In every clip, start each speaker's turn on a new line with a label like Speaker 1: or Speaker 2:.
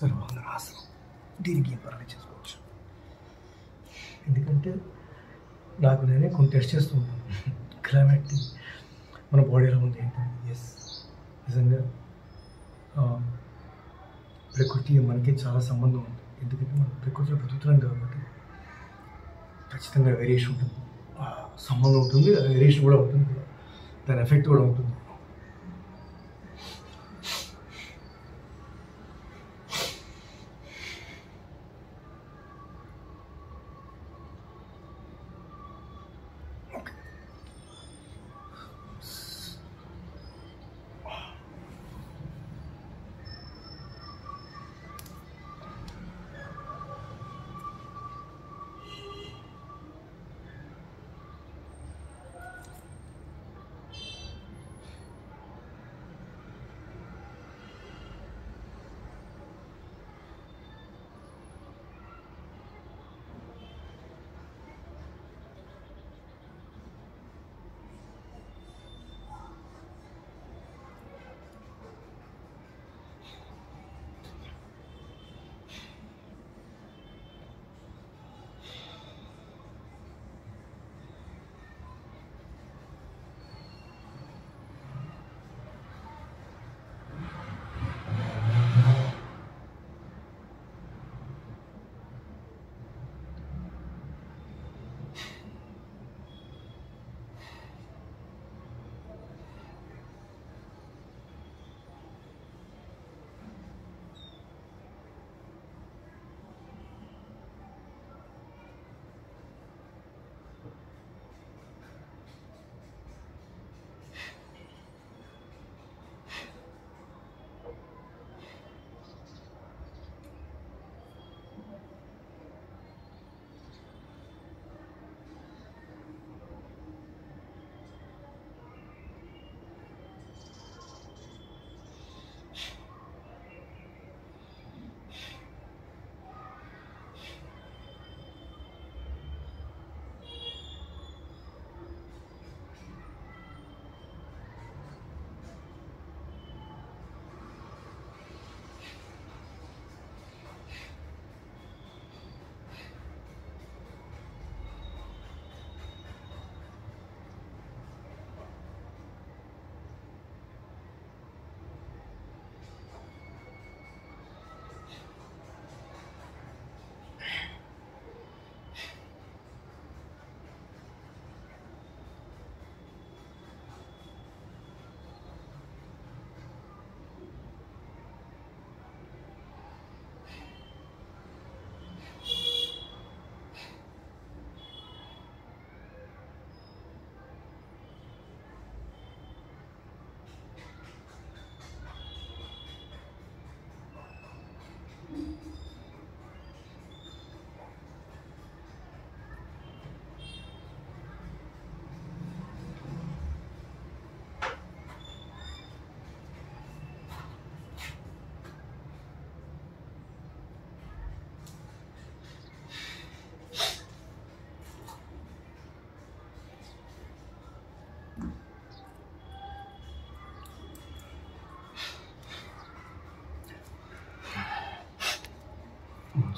Speaker 1: సర్వాంగనాసనం. దీనికి ఎవరైనా చేసుకోవచ్చు. ఎందుకంటే నాకు నేనే కొన్ని టెస్ట్ చేస్తూ ఉంటాను. క్లైమేట్ మన బాడీలో ఉంది ఏంటంటే నిజంగా ప్రకృతి మనకి చాలా సంబంధం ఉంది. ఎందుకంటే మనం ప్రకృతిలో బ్రతుకుతున్నాం కాబట్టి ఖచ్చితంగా వేరియేషన్ ఉంటుంది, సంబంధం ఉంటుంది, వేరియేషన్ కూడా ఉంటుంది, దాని ఎఫెక్ట్ కూడా ఉంటుంది.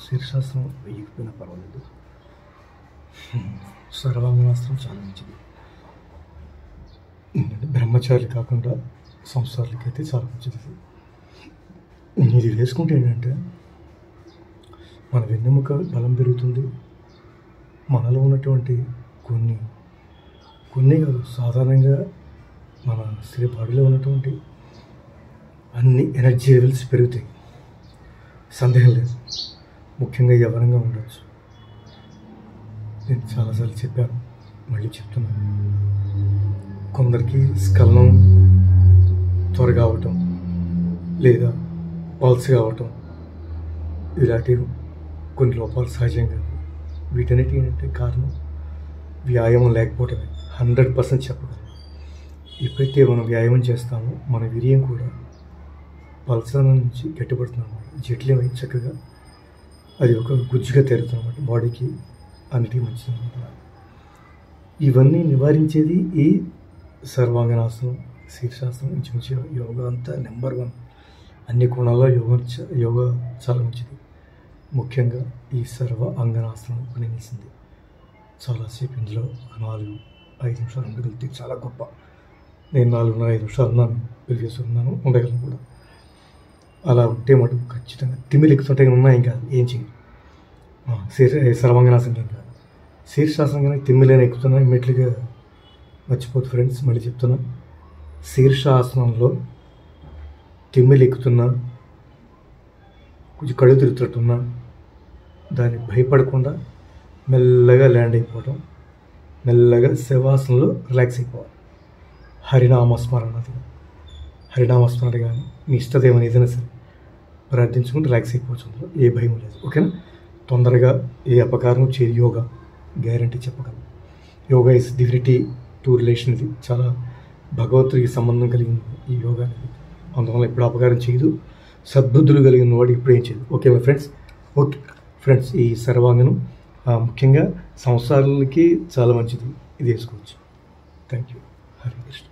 Speaker 1: శీర్షాసనం వేయకపోయినా పర్వాలేదు, సర్వాంగనాసనం చాలా మంచిది. ఏంటంటే బ్రహ్మచారి కాకుండా సంసారాలకైతే చాలా మంచిది. ఇది వేసుకుంటే ఏంటంటే మన వెన్నెముక బలం పెరుగుతుంది. మనలో ఉన్నటువంటి కొన్ని కాదు, సాధారణంగా మన స్త్రీ బాడీలో ఉన్నటువంటి అన్ని ఎనర్జీ లెవెల్స్ పెరుగుతాయి, సందేహం లేదు. ముఖ్యంగా యవ్వనంగా ఉండొచ్చు. నేను చాలాసార్లు చెప్పాను, మళ్ళీ చెప్తున్నాను. కొందరికి స్ఖలనం త్వరగా అవటం లేదా పల్స్ కావటం ఇలాంటివి కొన్ని లోపాలు సహజంగా. వీటన్నిటి ఏంటంటే కారణం వ్యాయామం లేకపోవటమే. 100% చెప్పగలను. ఎప్పుడైతే మనం వ్యాయామం చేస్తామో మన వీర్యం కూడా పల్సన నుంచి గట్టిపడుతుంది అన్నమాట. జటిలమై చక్కగా అది ఒక గుజ్జుగా తేరుతుంది అన్నమాట. బాడీకి అన్నిటికీ మంచిది అన్నమాట. ఇవన్నీ నివారించేది ఈ సర్వాంగనాసనం, శీర్షాసనం, ఇంచుమించు యోగా అంతా నెంబర్ 1 అన్ని కోణాల్లో యోగా చాలా మంచిది. ముఖ్యంగా ఈ సర్వ అంగనాసనం పనిచేసింది. చాలాసేపు ఇందులో 4-5 నిమిషాలు ఉండగలిగితే చాలా గొప్ప. నేను 4.5 నిమిషాలు ఉన్నాను, ప్రీవియస్ ఉండగలను కూడా. అలా ఉంటే మటుకు ఖచ్చితంగా తిమ్మిలు ఎక్కుతుంటే ఉన్నాయి, ఇంకా ఏం చేయదు. సర్వాంగనాసనం ఏం కాదు. శీర్షాసనం కానీ తిమ్మిలేని ఎక్కుతున్నా ఇమ్మీడియట్గా మర్చిపోతుంది ఫ్రెండ్స్. మళ్ళీ చెప్తున్నా, శీర్షాసనంలో తిమ్మిలు ఎక్కుతున్నా, కొంచెం కళ్ళు తిరుగుతున్నట్టున్నా దానికి భయపడకుండా మెల్లగా ల్యాండ్ అయిపోవడం, మెల్లగా శవాసనంలో రిలాక్స్ అయిపోవాలి. హరినామస్మరణ కానీ మీ ఇష్టదేవని ఏదైనా సరే ప్రార్థించుకుని రిలాక్స్ అయిపోవచ్చు. అందులో ఏ భయం లేదు. ఓకేనా? తొందరగా ఏ అపకారం చేయదు. యోగా గ్యారంటీ చెప్పగలను. Yoga is divinity to relation. ఇది చాలా భగవంతుడికి సంబంధం కలిగింది ఈ యోగా అనేది. అందువల్ల ఎప్పుడు అపకారం చేయదు. సద్బుద్ధులు కలిగిన వాడు ఇప్పుడు ఏం చేయదు. Okay friends? ఓకే ఫ్రెండ్స్, ఈ సర్వాంగనం ముఖ్యంగా సంవత్సరాలకి చాలా మంచిది. ఇది వేసుకోవచ్చు. Thank you. హరే కృష్ణ.